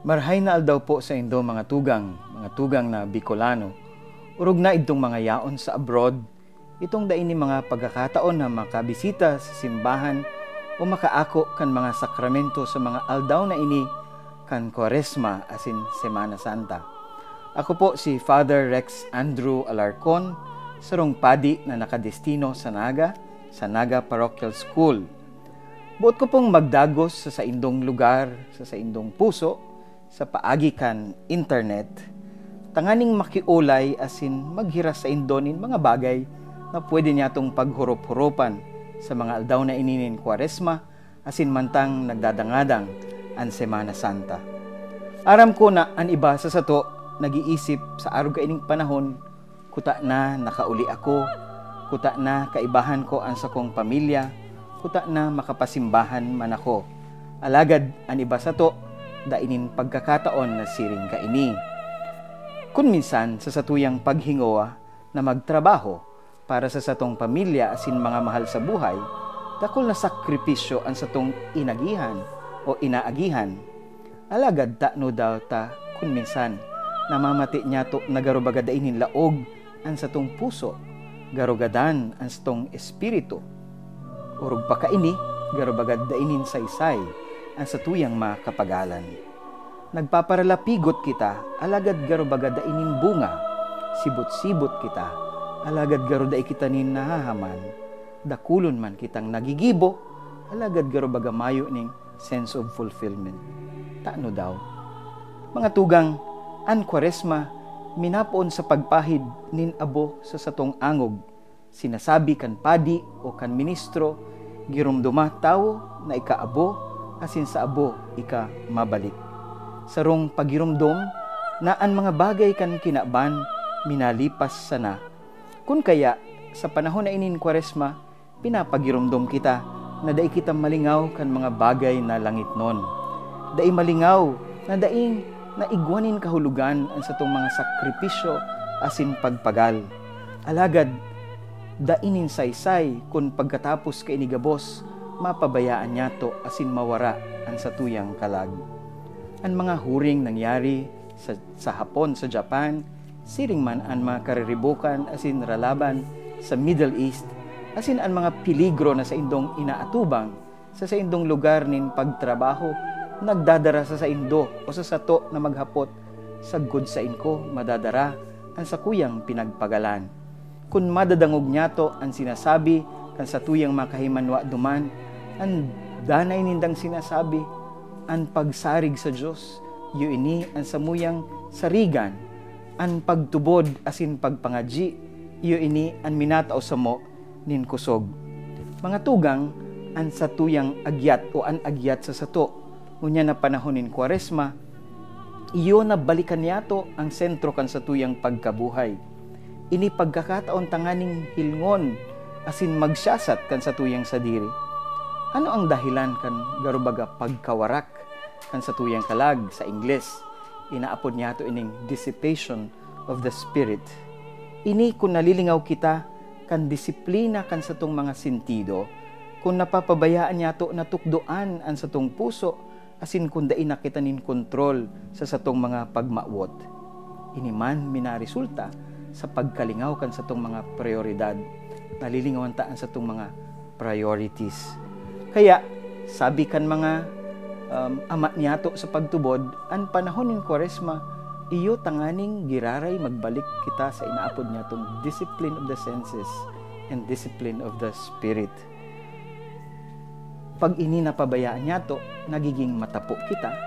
Marhay na aldaw po sa indo mga tugang na Bicolano. Urog na idtong mga yaon sa abroad, itong daini mga pagkakataon na makabisita sa simbahan o makaako kan mga sakramento sa mga aldaw na ini kan Quaresma asin Semana Santa. Ako po si Father Rex Andrew Alarcon, sarong padi na nakadestino sa Naga Parochial School. Buot ko pong magdagos sa indong lugar, sa indong puso, sa paagi kan internet, tanganing makiulay asin maghiras sa indonin mga bagay na pwede niya itong paghurup-hurupan sa mga aldaw na ininin Quaresma asin mantang nagdadangadang ang Semana Santa. Aram ko na ang iba sa sato nag-iisip sa araw kaining panahon, kuta na nakauli ako, kuta na kaibahan ko ang sakong pamilya, kuta na makapasimbahan man ako. Alagad ang iba sa to, dainin pagkakataon na siring kaini. Kung minsan sa satuyang paghingoa na magtrabaho para sa satong pamilya asin mga mahal sa buhay, dakol na sakripisyo ang satong inagihan o inaagihan. Alagad no daw ta kung minsan namamati niya to nagarubaga dainin laog ang satong puso, garugadan ang satong espiritu. Urog pa kaini, garubaga dainin saysay ang satuyang makapagalan. Nagpaparalapigot kita, alagad garubaga dainin bunga, sibot-sibot kita, alagad garuda kita nin nahahaman, dakulon man kitang nagigibo, alagad garubaga mayo ning sense of fulfillment. Taano daw? Mga tugang, ang Quaresma, minapoon sa pagpahid nin abo sa satong angog, sinasabi kan padi o kan ministro, girumduma tao na ikaabo, asin sa abo ika mabalik. Sarong pagirumdom na ang mga bagay kan kinaban minalipas sana. Kun kaya sa panahon na inin Quaresma, pinapagirumdom kita na dai kita malingaw kan mga bagay na langit non. Dai malingaw na daing naigwanin kahulugan ang satong mga sakripisyo asin pagpagal. Alagad dainin saysay kun pagkatapos kay inigabos mapabayaan niya to asin mawara ang satuyang kalag. Ang mga huring nangyari sa Hapon, sa Japan, siring man ang mga kariribukan asin ralaban sa Middle East, asin ang mga peligro na sa indong inaatubang sa indong lugar nin pagtrabaho, nagdadara sa indo o sa sato na maghapot, sagod sa inko madadara ang sakuyang pinagpagalan. Kung madadangog niya to ang sinasabi kan sa tuyang makahimanwa duman, ang danay nindang sinasabi, ang pagsarig sa Diyos, yu ini ang samuyang sarigan, ang pagtubod asin pagpangadji, yu ini ang minataw sa mo nin kusog. Mga tugang, ang satuyang agyat o ang agyat sa sato, unya na panahon nin Quaresma, iyo na balikan niyato ang sentro kan satuyang pagkabuhay. Ini pagkakataon tanganing hilngon, asin magsyasat kan satuyang sadiri. Ano ang dahilan kan garubaga pagkawarak kan satuyang kalag sa Ingles? Inaapod niya to ining dissipation of the spirit. Ini kung nalilingaw kita kan disiplina kan satong mga sentido, kung napapabayaan niya to natukdoan ang satong puso, asin kung dai na kita nin kontrol sa satong mga pagmawot. Ini man minaresulta sa pagkalingaw kan satong mga prioridad. Nalilingawan ta ang satong mga priorities. Kaya, sabi kan mga ama niyato sa pagtubod, ang panahon ng Quaresma, iyo tanganing giraray magbalik kita sa inaapod niyatong discipline of the senses and discipline of the spirit. Pag ini napabayaan niyato, nagiging matapo kita,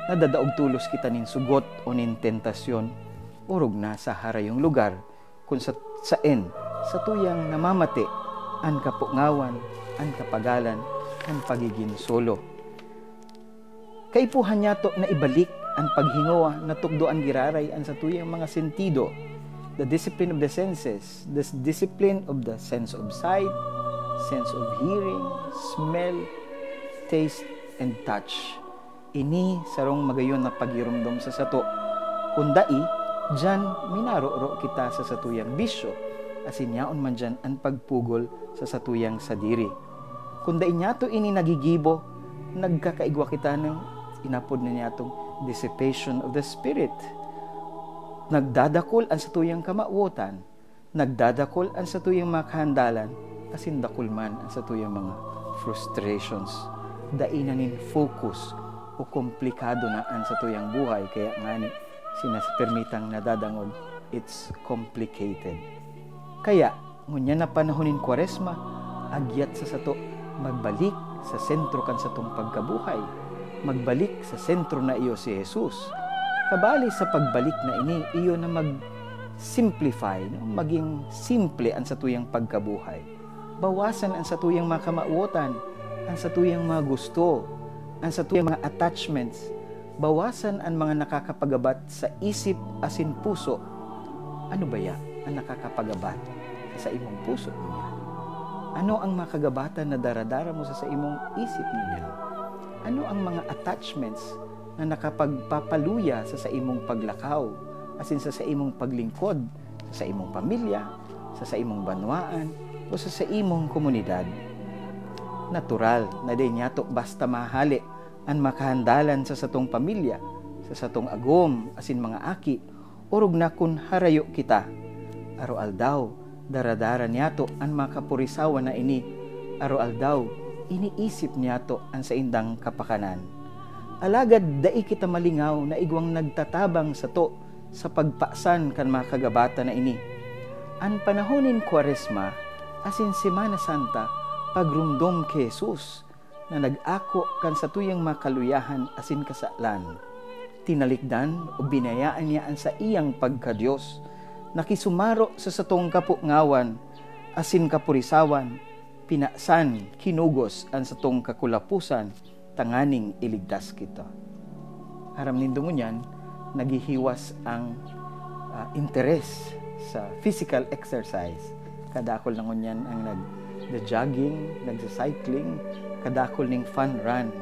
nadadaog tulos kita nin sugot o nin tentasyon, urog na sa harayong lugar, kung sa tuyang namamati, ang kapungawan, ang kapagalan, ang pagiging solo. Kaipuhan niya to na ibalik ang paghingawa na tukdoan giraray ang satuyang mga sentido, the discipline of the senses, the discipline of the sense of sight, sense of hearing, smell, taste, and touch. Ini sarong magayon na pagirumdom sa sato. Kundai, dyan minaro-ro kita sa satuyang bisyo, asin yaon man dyan ang pagpugol sa satuyang sadiri. Kundai niya to ini nagigibo, nagkakaigwa kita ng inapod na niya itong dissipation of the Spirit. Nagdadakol ang satuyang kamauotan, nagdadakol ang satuyang makahandalan, asin dakol man ang satuyang mga frustrations. Dainanin focus o komplikado na ang satuyang buhay, kaya ngani sinapermitang nadadangog, it's complicated. Kaya, ngunya na panahonin Kwaresma, agyat sa sato, magbalik sa sentro kan satong pagkabuhay, magbalik sa sentro na iyo si Jesus. Kabali sa pagbalik na ini, iyo na mag-simplify, no? Maging simple ang satuyang pagkabuhay. Bawasan ang satuyang mga kamauotan, ang satuyang mga gusto, ang satuyang mga attachments. Bawasan ang mga nakakapagabat sa isip asin puso. Ano ba ya ang nakakapagabat sa imong puso niya? Ano ang makagabatan na daradara mo sa imong isip niya? Ano ang mga attachments na nakapagpapaluya sa imong paglakaw, asin sa imong paglingkod, sa imong pamilya, sa imong banwaan, o sa imong komunidad? Natural na din yato basta mahali ang makahandalan sa satong pamilya, sa satong agom, asin mga aki, urog na kun harayo kita. Aro-aldaw, daradara niyato ang makapurisawa na ini. Aro-aldaw, iniisip niyato ang sa indang kapakanan. Alagad dai kita malingaw na igwang nagtatabang sa to sa pagpaksan kan makagabata na ini. Ang panahonin Kwaresma, asin Semana Santa, pagrumdom kay Jesus na nag-ako kan sa tuyang makaluyahan asin kasaklan. Tinalikdan o binayaan niya ang sa iyang pagka-Diyos, nakisumaro sa satong kapungawan, asin kapurisawan, pinaksan, kinugos ang satong kakulapusan, tanganing iligtas kita. Aram nindo mo niyan, naghihiwas ang interes sa physical exercise. Kadakol na ngunyan ang nag-jogging, nagsa-cycling, kadakol ning fun run.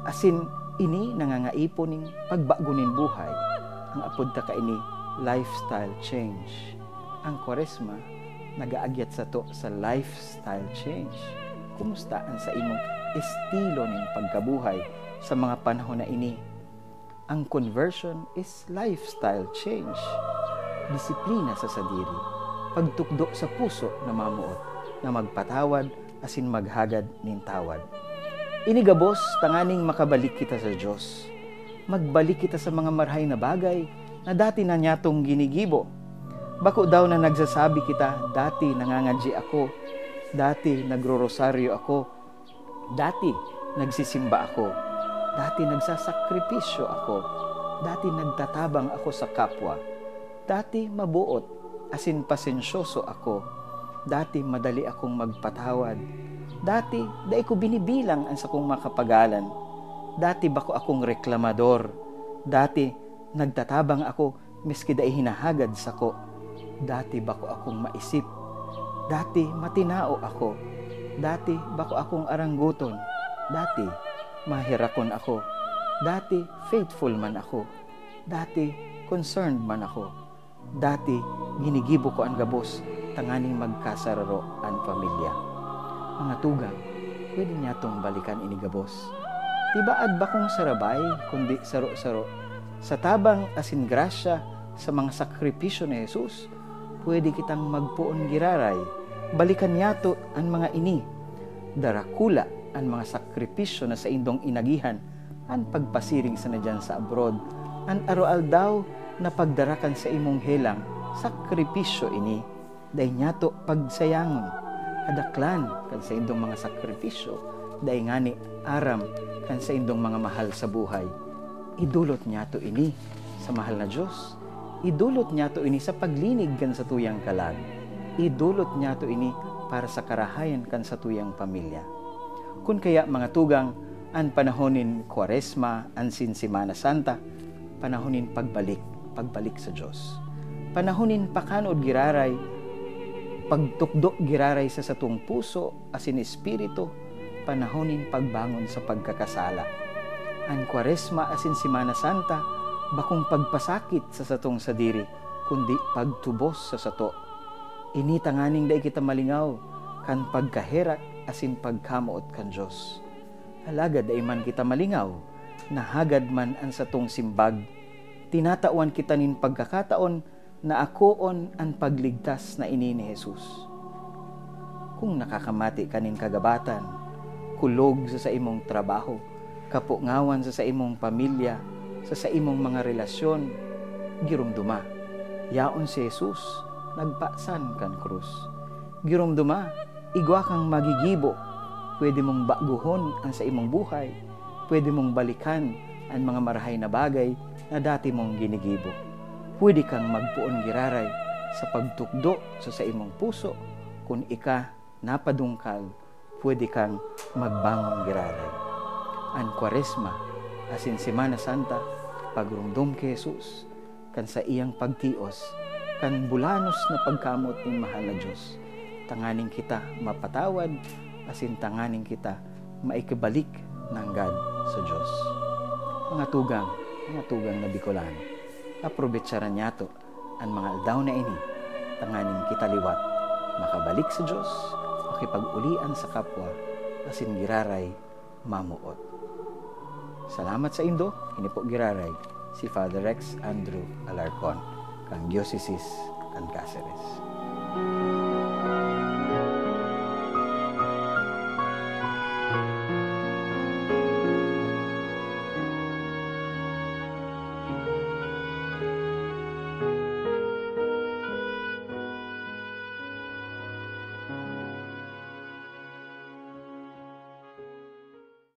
Asin, ini nangangaipon ning pagbagunin buhay. Ang apod ta ka ini, lifestyle change. Ang Kwaresma, nagaagyat sa to sa lifestyle change. Kumusta ang sa imong estilo ning pagkabuhay sa mga panahon na ini? Ang conversion is lifestyle change. Disiplina sa sadiri, pagtukdo sa puso na mamuot, na magpatawad asin maghagad ning tawad. Inigabos, tanganing makabalik kita sa Diyos. Magbalik kita sa mga marhay na bagay na dati na niyatong ginigibo. Bako daw na nagsasabi kita, dati nangangadji ako, dati nagro-rosaryo ako, dati nagsisimba ako, dati nagsasakripisyo ako, dati nagtatabang ako sa kapwa, dati mabuot, asin pasensyoso ako, dati madali akong magpatawad, dati dai ko binibilang ang sakong makapagalan, dati bako akong reklamador, dati nagtatabang ako miski dai hinahagad sako, dati bako akong maisip, dati matinao ako, dati bako akong arangguton, dati mahirakon ako, dati faithful man ako, dati concerned man ako, dati ginigibo ko ang gabos, tanganing magkasararo ang pamilya. Mga tugang, pwede niya tong balikan inigabos. Tibaad ba kong sarabay, kundi saro-saro, sa tabang asin grasya sa mga sakripisyo ni Jesus, pwede kitang magpuon giraray, balikan niyato ang mga ini, darakula ang mga sakripisyo na sa indong inagihan, ang pagpasiring sa nadyan sa abroad, ang aro-aldaw na pagdarakan sa imong helang, sakripisyo ini, dahi niyato pagsayangon, kadaklan kan sa indong mga sakripisyo, dahi ngani aram kan sa indong mga mahal sa buhay. Idulot niyato ini sa mahal na Diyos, idulot niyato ini sa paglinig kan sa tuyang kalag, idulot niyato ini para sa karahayan kan sa tuyang pamilya. Kun kaya mga tugang, ang panahonin Kwaresma, ansin Semana Santa, panahonin pagbalik sa Diyos. Panahonin pakanod giraray, pagtukdo giraray sa satong puso, asin espiritu, panahonin pagbangon sa pagkakasala. Ang Kwaresma asin Semana Santa, bakong pagpasakit sa satong sadiri, kundi pagtubos sa sato. Ini tanganing dai kita malingaw, kan pagkaherak asin pagkamuot kan Diyos. Halaga dai man kita malingaw, nahagad man ang satong simbag, tinatawan kita nin pagkakataon na akoon ang pagligtas na ini ni Jesus. Kung nakakamati kanin kagabatan, kulog sa imong trabaho, kapungawan sa imong pamilya, sa imong mga relasyon, girumduma, yaon si Jesus, nagpasan kan krus. Girumduma, igwa kang magigibo, pwede mong baguhon ang sa imong buhay, pwede mong balikan ang mga marahay na bagay na dati mong ginigibo. Pwede kang magpuon giraray sa pagtukdo sa imong puso. Kung ika napadungkal, pwede kang magbangon giraray. Ang Kwaresma, asin Semana Santa, pagrumdum kay Jesus, kan sa iyang pagtios, kan bulanos na pagkamot ng mahal na Diyos. Tanganing kita mapatawad, asin tanganing kita maikabalik ng God sa Diyos. Mga tugang na Bicolano, aprobetsaran niyato ang mga aldaw na ini, tanganing kita liwat, makabalik sa Diyos, makipag-ulian sa kapwa, asin giraray mamuot. Salamat sa indo, ini po giraray, si Father Rex Andrew Alarcon, kang Dioceses kan Cáceres.